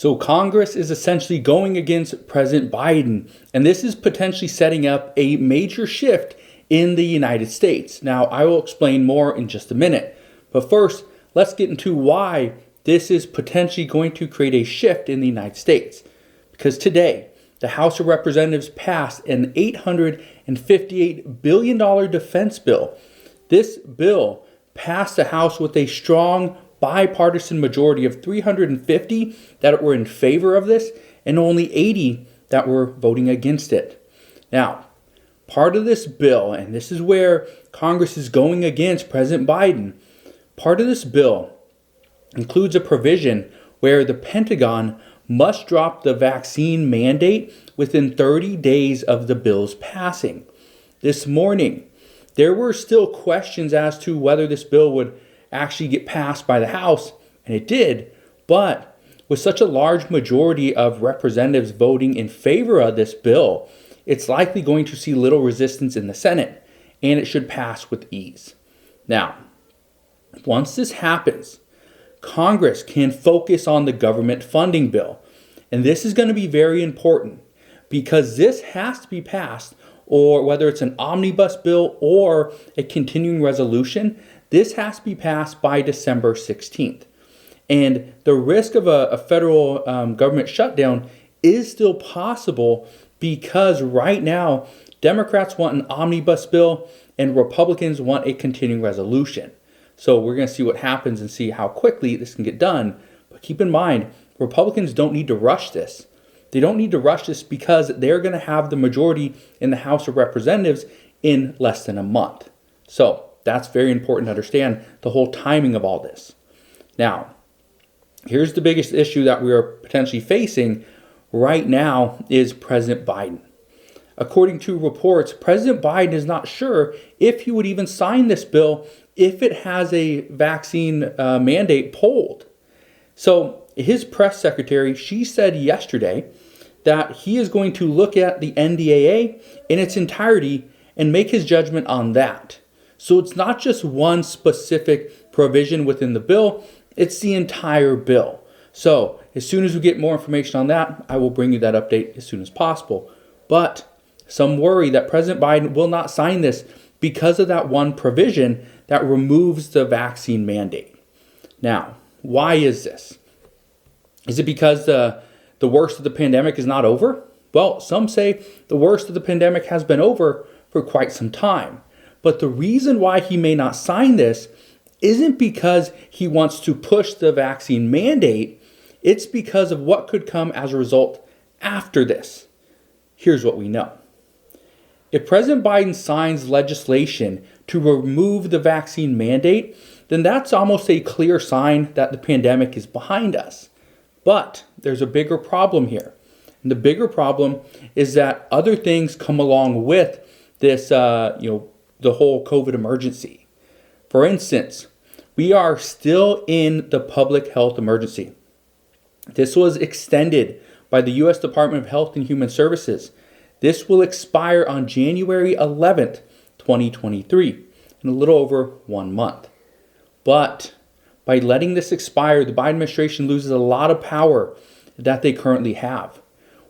So Congress is essentially going against President Biden, and this is potentially setting up a major shift in the United States. Now, I will explain more in just a minute, but first, let's get into why this is potentially going to create a shift in the United States. Because today, the House of Representatives passed an $858 billion defense bill. This bill passed the House with a strong bipartisan majority of 350 that were in favor of this and only 80 that were voting against it. Now, part of this bill, and this is where Congress is going against President Biden, part of this bill includes a provision where the Pentagon must drop the vaccine mandate within 30 days of the bill's passing. This morning, there were still questions as to whether this bill would actually get passed by the House, and it did, but with such a large majority of representatives voting in favor of this bill, it's likely going to see little resistance in the Senate, and it should pass with ease. Now, once this happens, Congress can focus on the government funding bill, and this is going to be very important because this has to be passed, or whether it's an omnibus bill or a continuing resolution, this has to be passed by December 16th. And the risk of a federal government shutdown is still possible because right now, Democrats want an omnibus bill and Republicans want a continuing resolution. So we're going to see what happens and see how quickly this can get done. But keep in mind, Republicans don't need to rush this. They don't need to rush this because they're going to have the majority in the House of Representatives in less than a month. So that's very important to understand the whole timing of all this. Now, here's the biggest issue that we are potentially facing right now is President Biden. According to reports, President Biden is not sure if he would even sign this bill if it has a vaccine mandate pulled. So his press secretary, she said yesterday that he is going to look at the NDAA in its entirety and make his judgment on that. So it's not just one specific provision within the bill, it's the entire bill. So as soon as we get more information on that, I will bring you that update as soon as possible. But some worry that President Biden will not sign this because of that one provision that removes the vaccine mandate. Now, why is this? Is it because the worst of the pandemic is not over? Well, some say the worst of the pandemic has been over for quite some time. But the reason why he may not sign this isn't because he wants to push the vaccine mandate. It's because of what could come as a result after this. Here's what we know. If President Biden signs legislation to remove the vaccine mandate, then that's almost a clear sign that the pandemic is behind us. But there's a bigger problem here. And the bigger problem is that other things come along with this, the whole COVID emergency. For instance, we are still in the public health emergency. This was extended by the U.S. Department of Health and Human Services. This will expire on January 11th, 2023, in a little over 1 month. But by letting this expire, the Biden administration loses a lot of power that they currently have.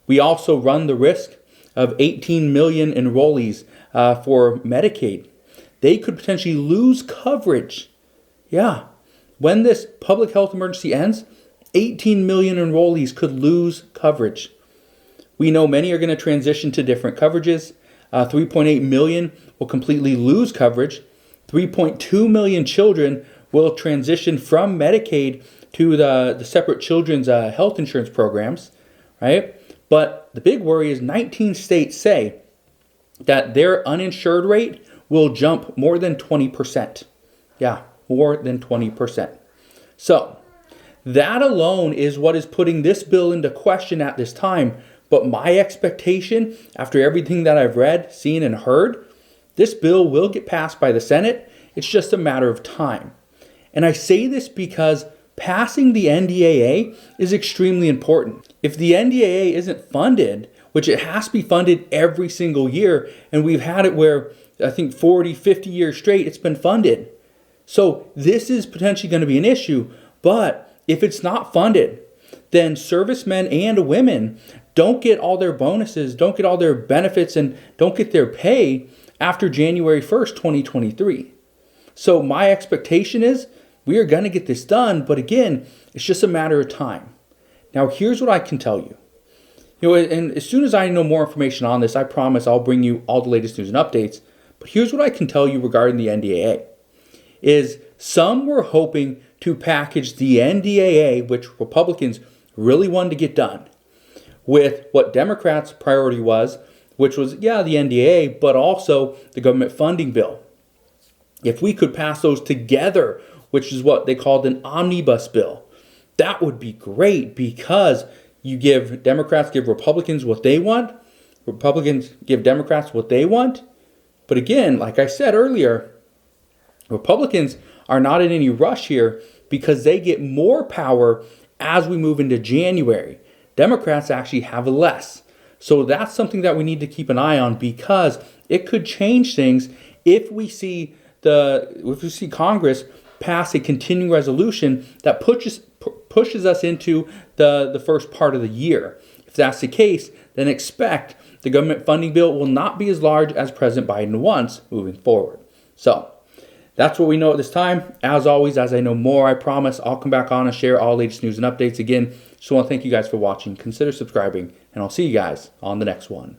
We also run the risk of 18 million enrollees for Medicaid. They could potentially lose coverage. Yeah, when this public health emergency ends, 18 million enrollees could lose coverage. We know many are going to transition to different coverages. 3.8 million will completely lose coverage. 3.2 million children will transition from Medicaid to the separate children's health insurance programs, right? But the big worry is 19 states say that their uninsured rate will jump more than 20%. Yeah, more than 20%. So that alone is what is putting this bill into question at this time. But my expectation, after everything that I've read, seen, and heard, this bill will get passed by the Senate. It's just a matter of time. And I say this because passing the NDAA is extremely important. If the NDAA isn't funded, which it has to be funded every single year, and we've had it where I think 40, 50 years straight, it's been funded. So this is potentially going to be an issue, but if it's not funded, then servicemen and women don't get all their bonuses, don't get all their benefits, and don't get their pay after January 1st, 2023. So my expectation is we are going to get this done, but again, it's just a matter of time. Now, here's what I can tell you. And as soon as I know more information on this, I promise I'll bring you all the latest news and updates. But here's what I can tell you regarding the ndaa, is some were hoping to package the ndaa, which Republicans really wanted to get done, with what Democrats' priority was, which was, the ndaa, but also the government funding bill. If we could pass those together, which is what they called an omnibus bill, that would be great, because you give Democrats, give Republicans what they want, Republicans give Democrats what they want. But again, like I said earlier, Republicans are not in any rush here because they get more power as we move into January. Democrats actually have less. So that's something that we need to keep an eye on, because it could change things if we see Congress pass a continuing resolution that pushes us into the first part of the year. If that's the case, then expect the government funding bill will not be as large as President Biden wants moving forward. So that's what we know at this time. As always, as I know more, I promise I'll come back on and share all latest news and updates again. So I want to thank you guys for watching. Consider subscribing, and I'll see you guys on the next one.